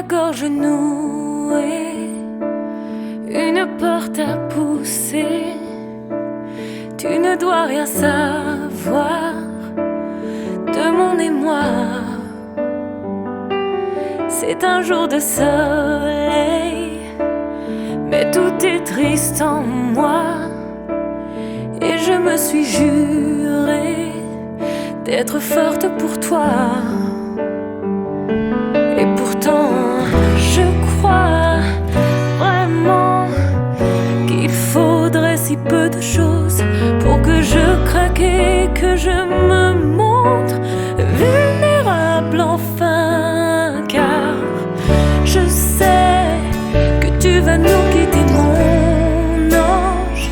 gorge nouée, une porte à pousser. Tu ne dois rien savoir de mon émoi. C'est un jour de soleil, mais tout est triste en moi. Et je me suis juré d'être forte pour toi. Et pourtant, je crois vraiment qu'il faudrait si peu de choses pour que je craque et que je me montre vulnérable enfin. Car je sais que tu vas nous quitter, mon ange.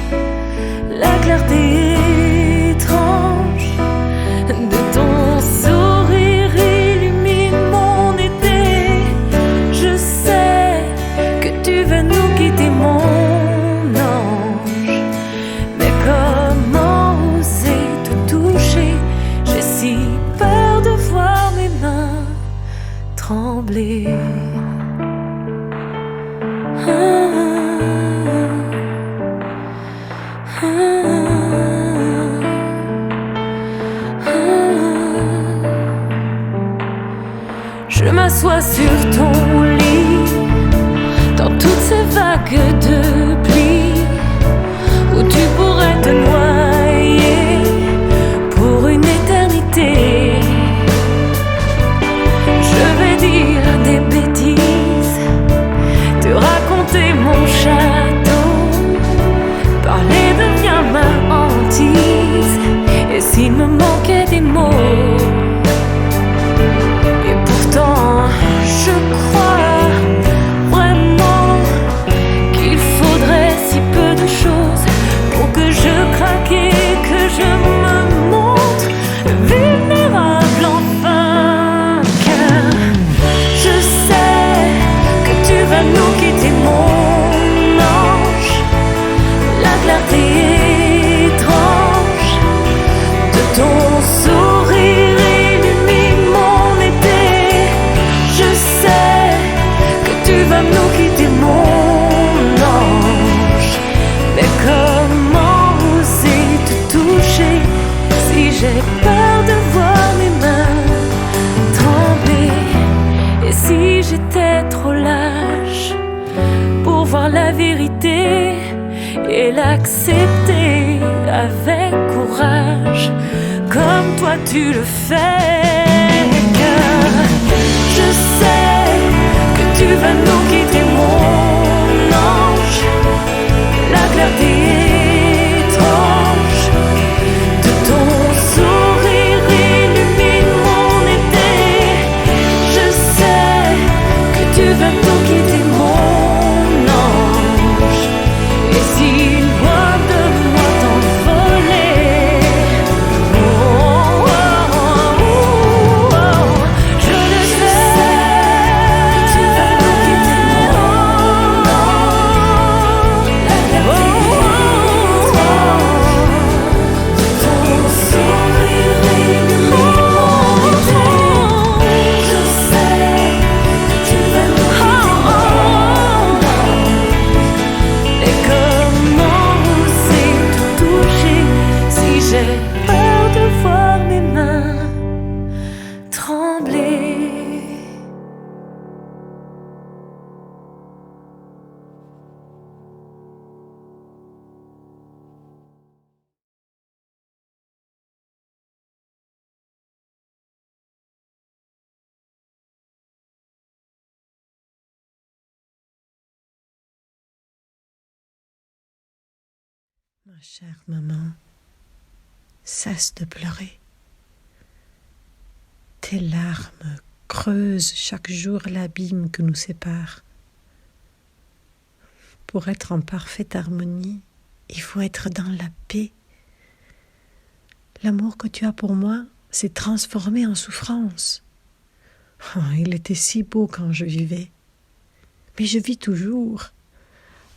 La clarté étrange de ton sourire illumine mon été. Je sais que tu vas nous quitter, mon ange. Mais comment oser te toucher? J'ai si peur de voir mes mains trembler. Je m'assois sur ton lit, dans toutes ces vagues de plis, où tu pourrais te noyer pour une éternité. Je vais dire des bêtises, te raconter mon château, parler devient ma hantise. Et s'il me manquait des mots, je crois vraiment qu'il faudrait si peu de choses pour que je craque et que je me montre vulnérable enfin. Car je sais que tu vas nous quitter, mon ange. La clarté étrange de ton sourire illumine mon été. Je sais que tu vas nous quitter, mon ange. Mais comment oser te toucher si j'ai peur de voir mes mains trembler? Et si j'étais trop lâche pour voir la vérité et l'accepter avec courage, comme toi tu le fais? Car je sais que tu vas nous quitter, mon ange. La clarté étrange de ton sourire illumine mon été. Je sais que tu vas nous quitter, mon ange. Et si loin de moi t'envoler, oh, oh, oh, oh, je le sais, tu vas nous quitter, mon ange. La clarté étrange de ton sourire illumine mon été. Je sais que tu vas nous quitter, mon ange. Et comment oser te toucher si j'ai peur de voir mes mains trembler? Ma chère maman, cesse de pleurer. Tes larmes creusent chaque jour l'abîme que nous sépare. Pour être en parfaite harmonie, il faut être dans la paix. L'amour que tu as pour moi s'est transformé en souffrance. Oh, il était si beau quand je vivais, mais je vis toujours,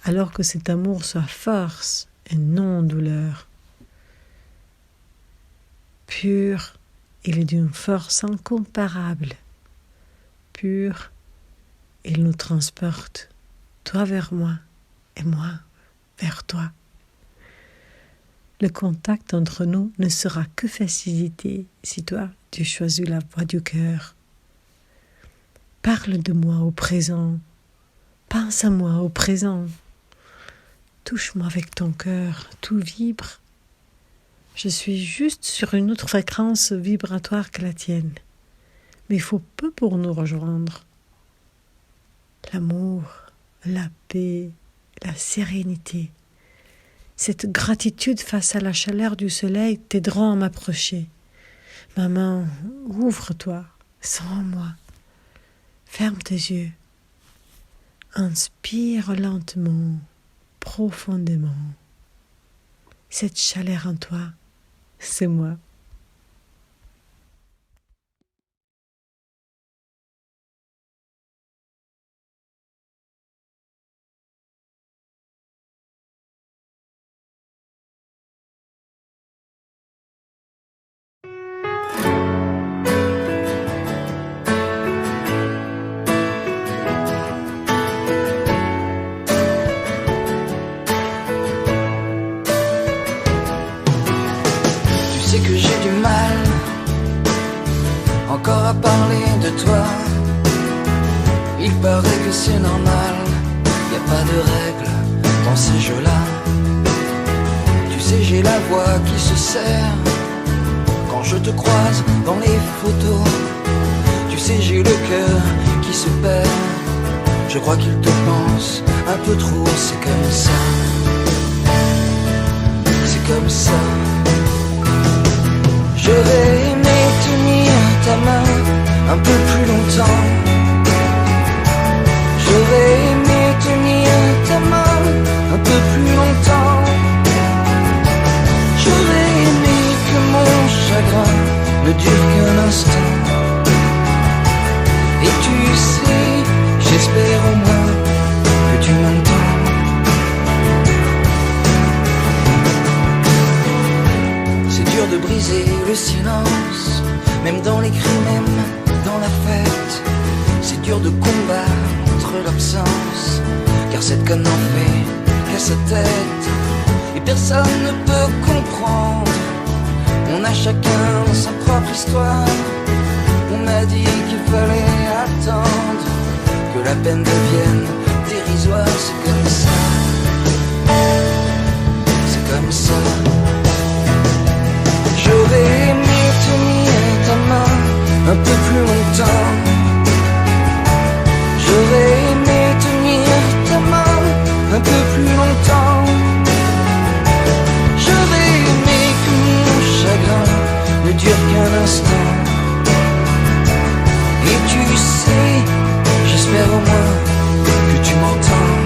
alors que cet amour soit force et non douleur. Pur, il est d'une force incomparable. Pur, il nous transporte, toi vers moi et moi vers toi. Le contact entre nous ne sera que facilité si toi, tu choisis la voie du cœur. Parle de moi au présent, pense à moi au présent. Touche-moi avec ton cœur, tout vibre. Je suis juste sur une autre fréquence vibratoire que la tienne. Mais il faut peu pour nous rejoindre. L'amour, la paix, la sérénité, cette gratitude face à la chaleur du soleil t'aideront à m'approcher. Maman, ouvre-toi, sens-moi. Ferme tes yeux. Inspire lentement, profondément. Cette chaleur en toi, c'est moi. Tu sais que j'ai du mal encore à parler de toi. Il paraît que c'est normal, y a pas de règles dans ces jeux-là. Tu sais, j'ai la voix qui se serre quand je te croise dans les photos. Tu sais, j'ai le cœur qui se perd. Je crois qu'il te pense un peu trop, c'est comme ça. C'est comme ça. J'aurais aimé tenir ta main un peu plus longtemps. J'aurais aimé tenir ta main un peu plus longtemps. J'aurais aimé que mon chagrin ne dure qu'un instant. Et tu sais, j'espère au moins que tu m'entends. C'est dur de briser le silence, même dans les cris, même dans la fête. C'est dur de combattre l'absence, car cette conne n'en fait qu'à sa tête. Et personne ne peut comprendre, on a chacun sa propre histoire. On m'a dit qu'il fallait attendre que la peine devienne dérisoire. C'est comme ça, c'est comme ça. J'aurais aimé tenir ta main un peu plus longtemps. J'aurais aimé tenir ta main un peu plus longtemps. J'aurais aimé que mon chagrin ne dure qu'un instant. Et tu sais, j'espère au moins que tu m'entends.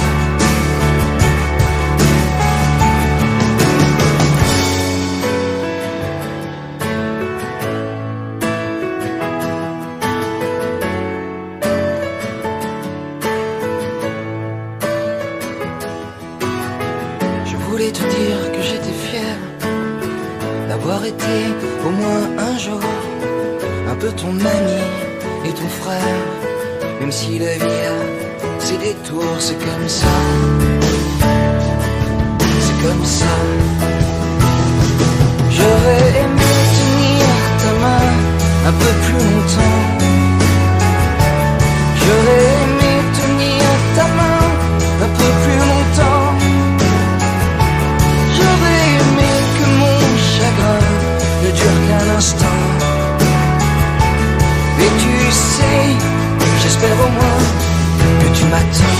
Je voulais te dire que j'étais fier d'avoir été au moins un jour un peu ton ami et ton frère. Même si la vie a ses détours, c'est comme ça. C'est comme ça. J'aurais aimé tenir ta main un peu plus longtemps. J'aurais aimé tenir ta main un peu plus longtemps. J'aurais aimé que mon chagrin ne dure qu'un instant. Et tu sais, j'espère au moins que tu m'attends.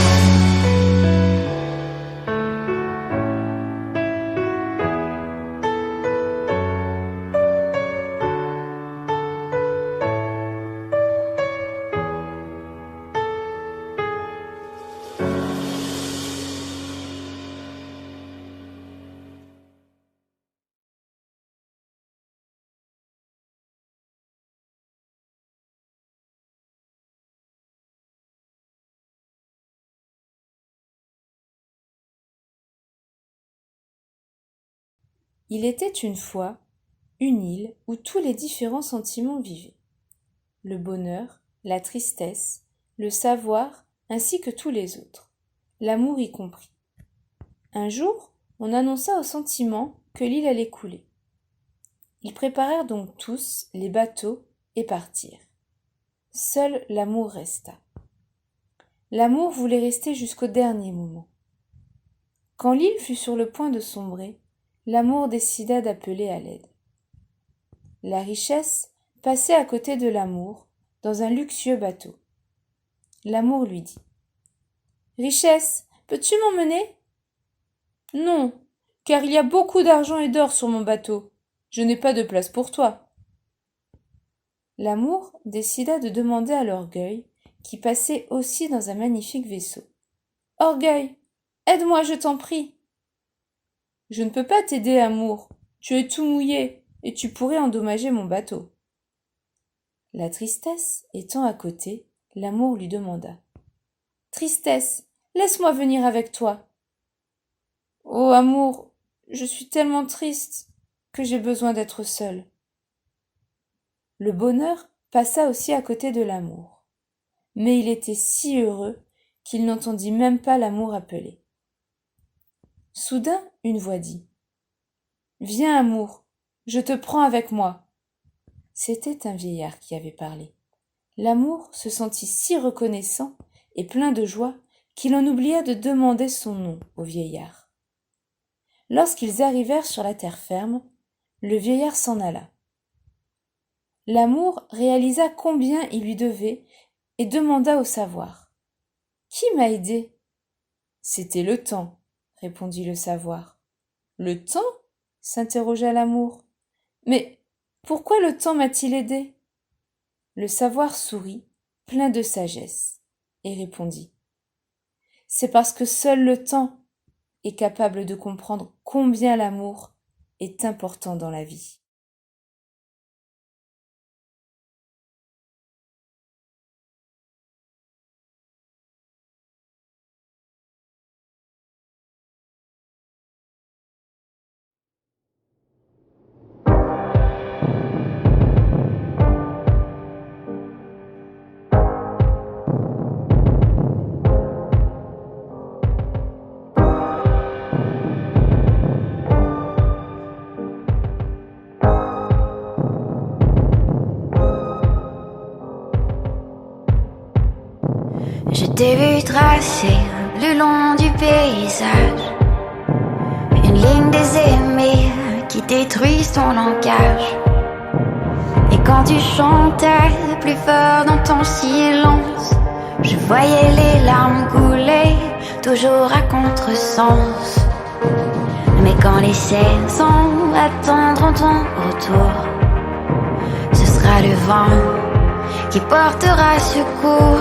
Il était une fois une île où tous les différents sentiments vivaient. Le bonheur, la tristesse, le savoir ainsi que tous les autres, l'amour y compris. Un jour, on annonça aux sentiments que l'île allait couler. Ils préparèrent donc tous les bateaux et partirent. Seul l'amour resta. L'amour voulait rester jusqu'au dernier moment. Quand l'île fut sur le point de sombrer, l'amour décida d'appeler à l'aide. La richesse passait à côté de l'amour dans un luxueux bateau. L'amour lui dit : « Richesse, peux-tu m'emmener ? » ?»« Non, car il y a beaucoup d'argent et d'or sur mon bateau. Je n'ai pas de place pour toi. » L'amour décida de demander à l'orgueil, qui passait aussi dans un magnifique vaisseau. « Orgueil, aide-moi, je t'en prie. »« Je ne peux pas t'aider, amour. Tu es tout mouillé, et tu pourrais endommager mon bateau. » La tristesse étant à côté, l'amour lui demanda : « Tristesse, laisse-moi venir avec toi. »« Oh, amour, je suis tellement triste que j'ai besoin d'être seule. » Le bonheur passa aussi à côté de l'amour. Mais il était si heureux qu'il n'entendit même pas l'amour appeler. Soudain, une voix dit : « Viens, amour, je te prends avec moi. » C'était un vieillard qui avait parlé. L'amour se sentit si reconnaissant et plein de joie qu'il en oublia de demander son nom au vieillard. Lorsqu'ils arrivèrent sur la terre ferme, le vieillard s'en alla. L'amour réalisa combien il lui devait et demanda au savoir : « Qui m'a aidé ? » ?»« C'était le temps, » répondit le savoir. « Le temps ? » s'interrogea l'amour. « Mais pourquoi le temps m'a-t-il aidé ? » Le savoir sourit, plein de sagesse, et répondit : « C'est parce que seul le temps est capable de comprendre combien l'amour est important dans la vie. » Je t'ai vu tracer le long du paysage une ligne des aimés qui détruisent ton langage. Et quand tu chantais plus fort dans ton silence, je voyais les larmes couler, toujours à contresens. Mais quand les saisons attendront ton retour, ce sera le vent qui portera secours.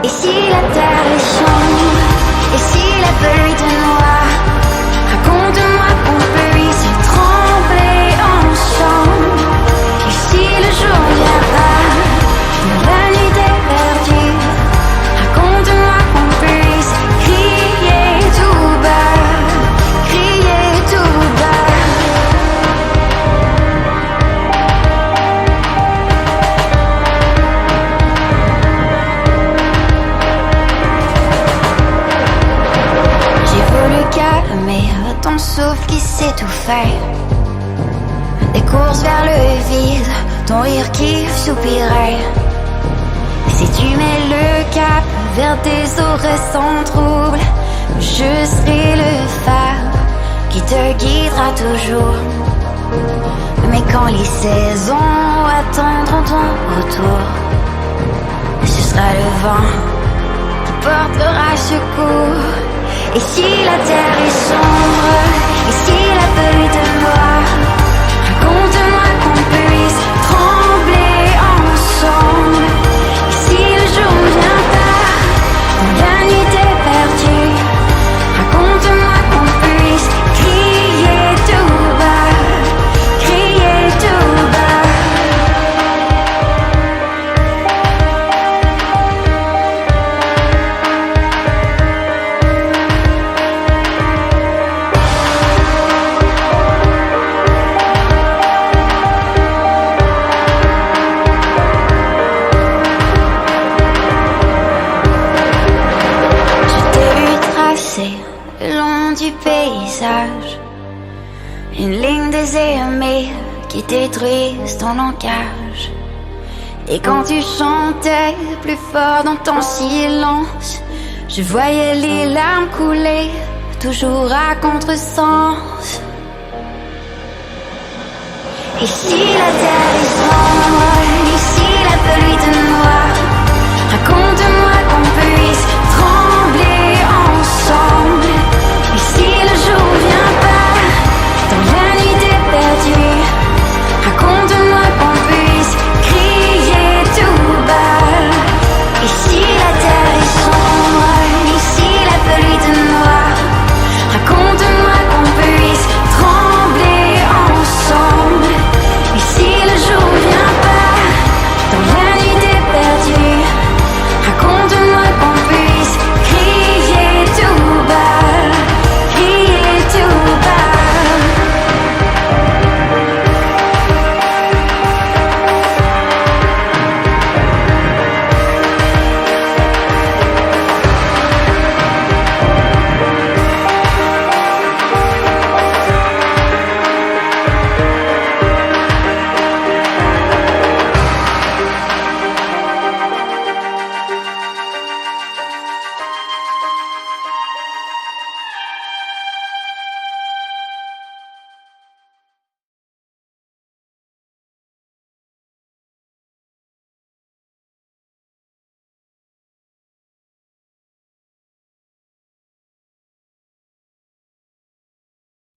Et si la terre est sombre, et si la feuille te noie, raconte-moi qu'on puisse trembler ensemble. Et si le jour viendra, la nuit est perdue, raconte-moi qu'on puisse crier tout bas, crier tout bas. Calmer ton souffle qui s'étouffait, des courses vers le vide, ton rire qui soupirait. Si tu mets le cap vers des eaux sans trouble, je serai le phare qui te guidera toujours. Mais quand les saisons attendront ton retour, ce sera le vent qui portera secours. Et si la terre est sombre, et si la feuille te noie, raconte-moi qu'on puisse trembler ensemble. Et si le jour vient tard, quand la nuit est perdue, raconte-moi qu'on puisse crier tout bas, crier tout bas. tracée le long du paysage. Une ligne désaimée qui détruit ton langage. Et quand tu chantais plus fort dans ton silence, je voyais les larmes couler, toujours à contresens. Ici la terre est sombre, ici la pluie te noie. Raconte-moi qu'on puisse trembler ensemble. Ici le jour vient pas, dans la nuit t'es perdu. Raconte-moi qu'on puisse crier tout bas. Ici la terre est sombre, ici la pluie te noie. Raconte-moi qu'on puisse trembler ensemble. Ici le jour vient pas, dans la nuit t'es perdu. Raconte-moi qu'on puisse crier tout bas, crier tout bas.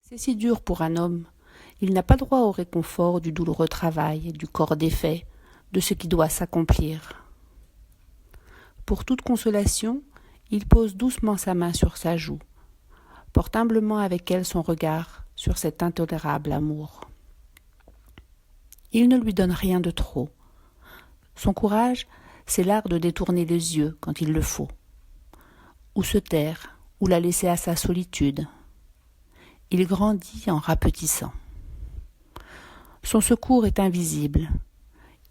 C'est si dur pour un homme. Il n'a pas droit au réconfort du douloureux travail, du corps défait, de ce qui doit s'accomplir. Pour toute consolation, il pose doucement sa main sur sa joue, porte humblement avec elle son regard sur cet intolérable amour. Il ne lui donne rien de trop. Son courage, c'est l'art de détourner les yeux quand il le faut, ou se taire, ou la laisser à sa solitude. Il grandit en rapetissant. Son secours est invisible.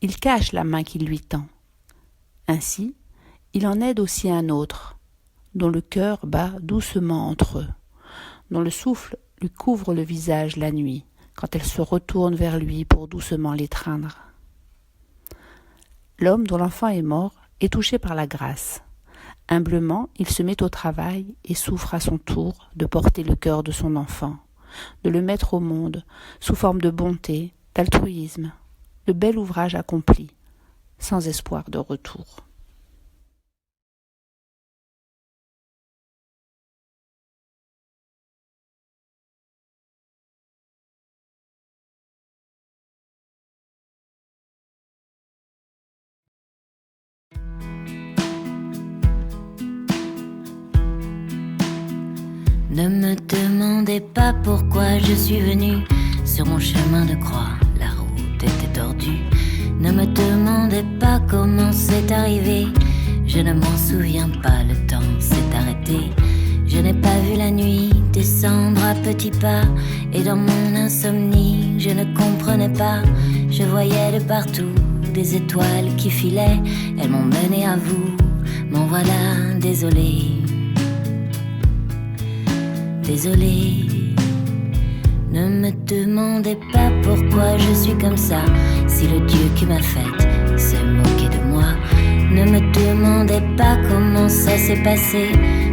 Il cache la main qui lui tend. Ainsi, il en aide aussi un autre, dont le cœur bat doucement entre eux, dont le souffle lui couvre le visage la nuit, quand elle se retourne vers lui pour doucement l'étreindre. L'homme dont l'enfant est mort est touché par la grâce. Humblement, il se met au travail et souffre à son tour de porter le cœur de son enfant, de le mettre au monde sous forme de bonté, d'altruisme, de bel ouvrage accompli, sans espoir de retour. Ne me demandez pas pourquoi je suis venue sur mon chemin de croix, la route était tordue. Ne me demandez pas comment c'est arrivé, je ne m'en souviens pas, le temps s'est arrêté. Je n'ai pas vu la nuit descendre à petits pas, et dans mon insomnie je ne comprenais pas. Je voyais de partout des étoiles qui filaient, elles m'ont mené à vous, m'en voilà désolé. Désolé, ne me demandez pas pourquoi je suis comme ça. Si le Dieu qui m'a faite s'est moqué de moi, ne me demandez pas comment ça s'est passé.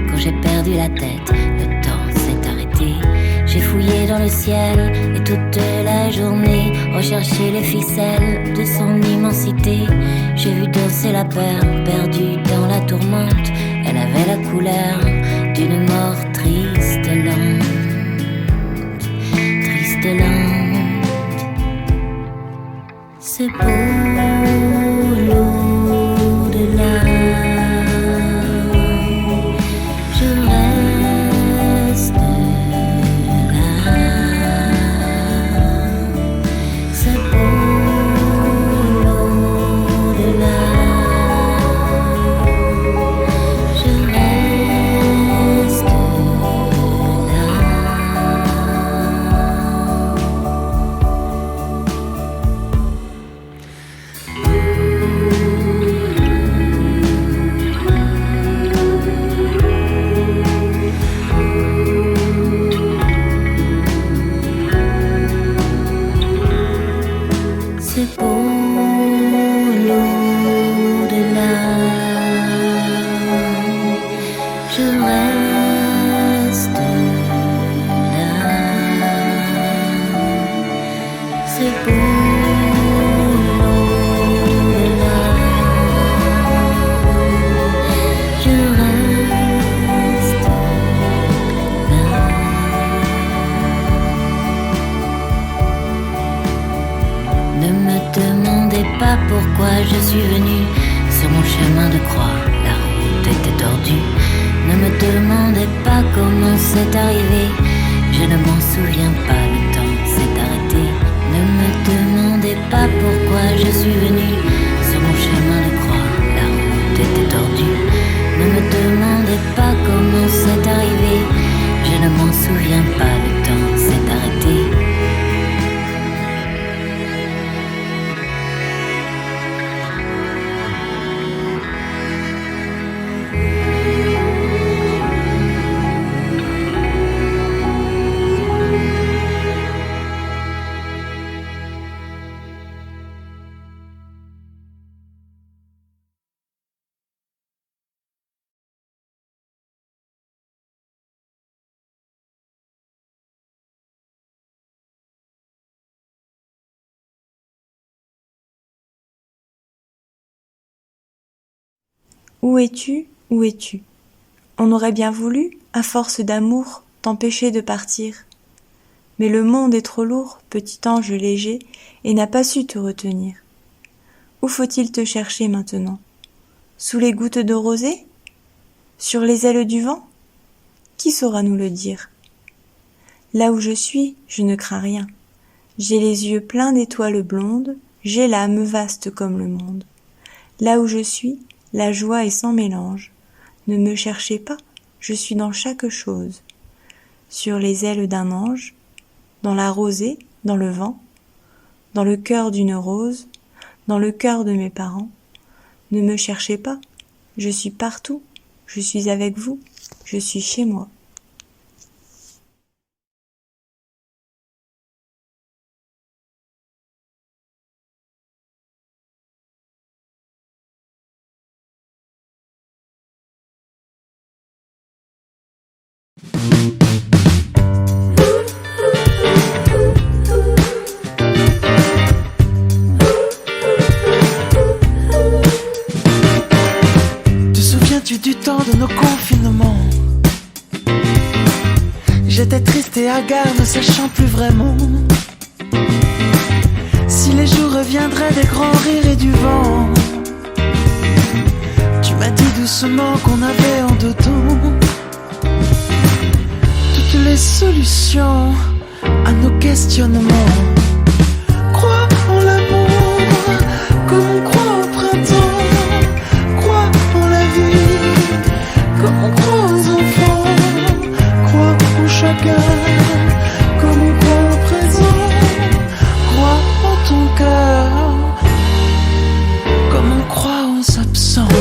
Quand j'ai perdu la tête, le temps s'est arrêté. J'ai fouillé dans le ciel et toute la journée recherché les ficelles de son immensité. J'ai vu danser la peur perdue dans la tourmente. Elle avait la couleur d'une mort triste et lente, triste et lente. C'est beau l'au-delà. Je reste là. C'est beau l'au-delà. je reste là. C'est beau l'au-delà. Je reste là. Ne me demandez pas pourquoi je suis venue sur mon chemin de croix. La route était tordue. Ne me demandez pas comment c'est arrivé. Je ne m'en souviens pas, le temps s'est arrêté. Ne me demandez pas pourquoi je suis venue sur mon chemin de croix. La route était tordue. Ne me demandez pas comment c'est arrivé. Je ne m'en souviens pas, le temps s'est arrêté. Où es-tu, où es-tu? On aurait bien voulu, à force d'amour, t'empêcher de partir. Mais le monde est trop lourd, petit ange léger, et n'a pas su te retenir. Où faut-il te chercher maintenant? Sous les gouttes de rosée? Sur les ailes du vent? Qui saura nous le dire? Là où je suis, je ne crains rien. J'ai les yeux pleins d'étoiles blondes, j'ai l'âme vaste comme le monde. Là où je suis, la joie est sans mélange. Ne me cherchez pas, je suis dans chaque chose. Sur les ailes d'un ange, dans la rosée, dans le vent, dans le cœur d'une rose, dans le cœur de mes parents. Ne me cherchez pas, je suis partout, je suis avec vous, je suis chez moi. Te souviens-tu du temps de nos confinements? J'étais triste et hagard, ne sachant plus vraiment si les jours reviendraient des grands rires et du vent. Tu m'as dit doucement qu'on avait en dedans toutes les solutions à nos questionnements. Crois en l'amour comme on croit au printemps. Crois en la vie comme on croit aux enfants. Crois en chacun comme on croit au présent. Crois en ton cœur comme on croit aux absents.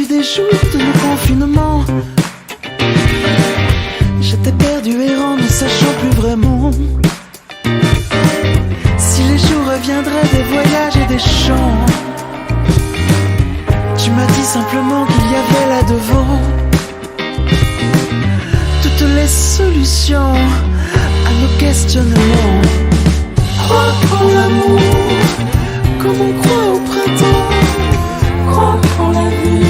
Des jours de nos confinements, j'étais perdu errant, ne sachant plus vraiment si les jours reviendraient des voyages et des chants. Tu m'as dit simplement qu'il y avait là devant toutes les solutions à nos questionnements. Crois en l'amour comme on croit au printemps. Crois en la vie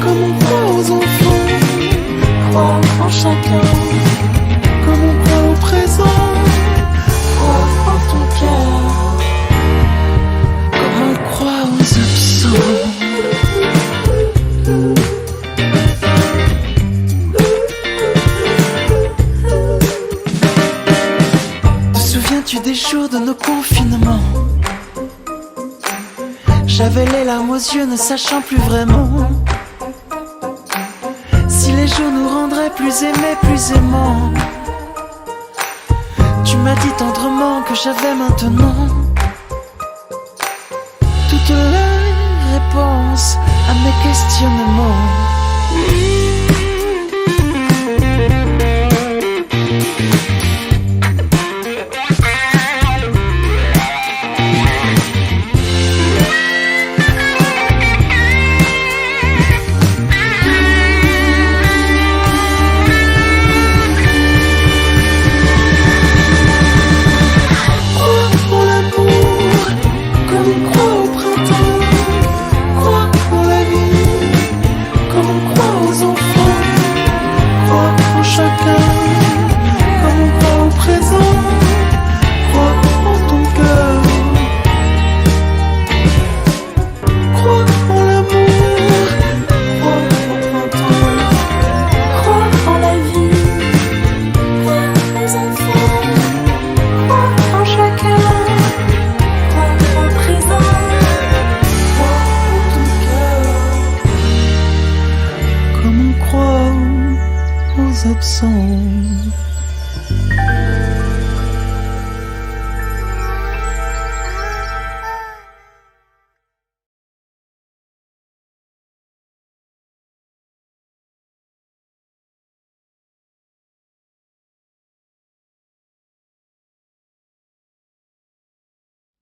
comme on croit aux enfants. Crois en chacun comme on croit au présent. Crois en ton cœur comme on croit aux absents. Te souviens-tu des jours de nos confinements? J'avais les larmes aux yeux, ne sachant plus vraiment si les jours nous rendraient plus aimés, plus aimants. Tu m'as dit tendrement que j'avais maintenant toutes les réponses à mes questionnements.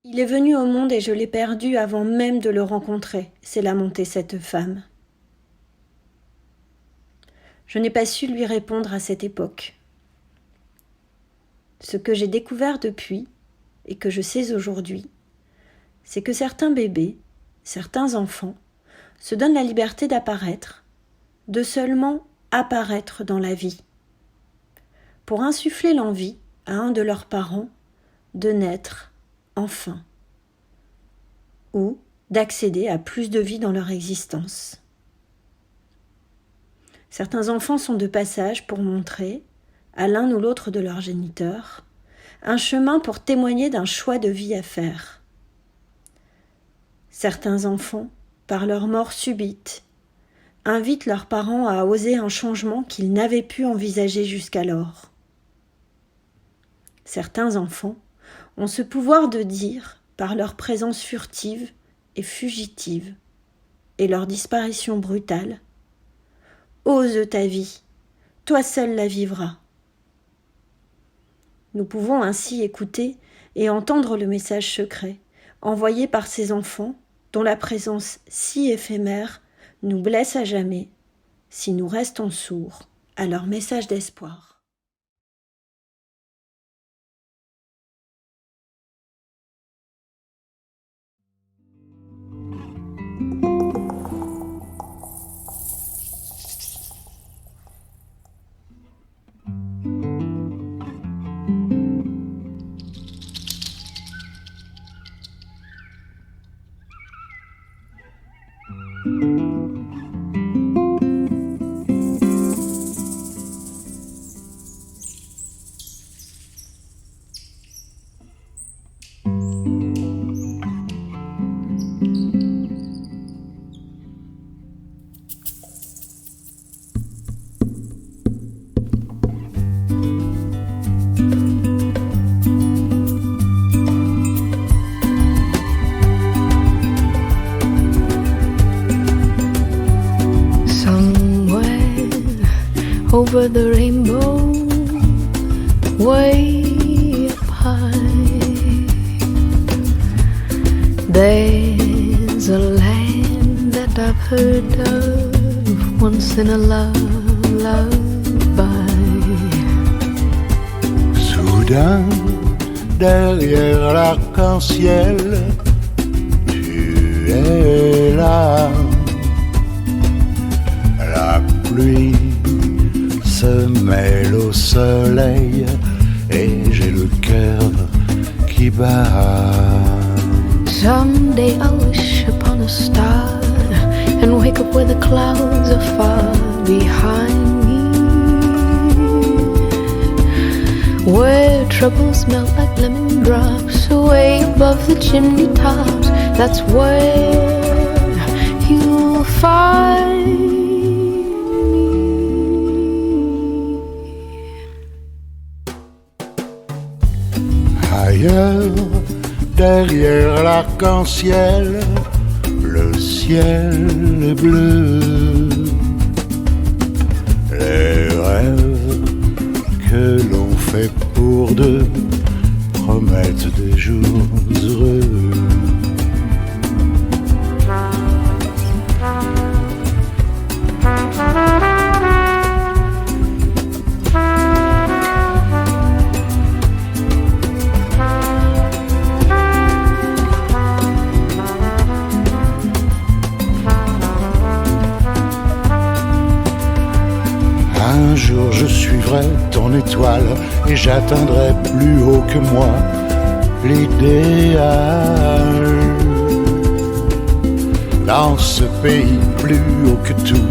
Il est venu au monde et je l'ai perdu avant même de le rencontrer, s'est lamentée cette femme. Je n'ai pas su lui répondre à cette époque. Ce que j'ai découvert depuis, et que je sais aujourd'hui, c'est que certains bébés, certains enfants, se donnent la liberté d'apparaître, de seulement apparaître dans la vie, pour insuffler l'envie à un de leurs parents de naître enfin, ou d'accéder à plus de vie dans leur existence. Certains enfants sont de passage pour montrer, à l'un ou l'autre de leurs géniteurs, un chemin pour témoigner d'un choix de vie à faire. Certains enfants, par leur mort subite, invitent leurs parents à oser un changement qu'ils n'avaient pu envisager jusqu'alors. Certains enfants ont ce pouvoir de dire, par leur présence furtive et fugitive, et leur disparition brutale, « Ose ta vie, toi seul la vivras ». Nous pouvons ainsi écouter et entendre le message secret, envoyé par ces enfants, dont la présence si éphémère nous blesse à jamais, si nous restons sourds à leur message d'espoir. Over the rainbow, way up high, there's a land that I've heard of once in a lullaby. Soudain, derrière l'arc-en-ciel, tu es là. La pluie se mêle au soleil et j'ai le cœur qui bat. Someday I'll wish upon a star and wake up where the clouds are far behind me, where troubles melt like lemon drops away above the chimney tops. That's where you'll find ailleurs, derrière l'arc-en-ciel, le ciel est bleu. Les rêves que l'on fait pour deux promettent des jours heureux. Un jour je suivrai ton étoile et j'atteindrai plus haut que moi l'idéal. Dans ce pays plus haut que tout,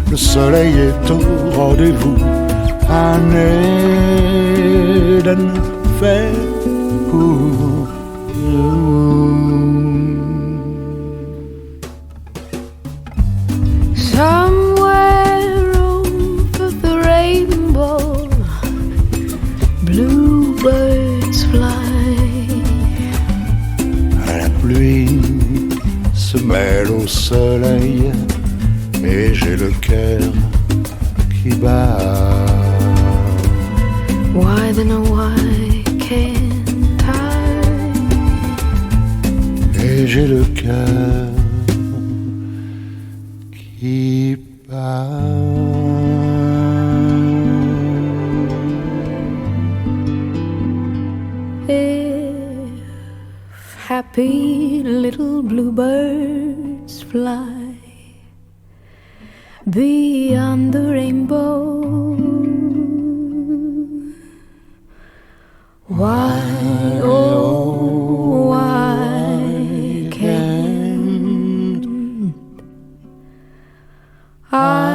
le soleil est au rendez-vous. Un Éden fait pour nous. Bluebirds fly. La pluie se mêle au soleil et j'ai le cœur qui bat. Why then oh why can't I et j'ai le cœur qui bat. Happy little bluebirds fly beyond the rainbow. Why, oh, why can't I?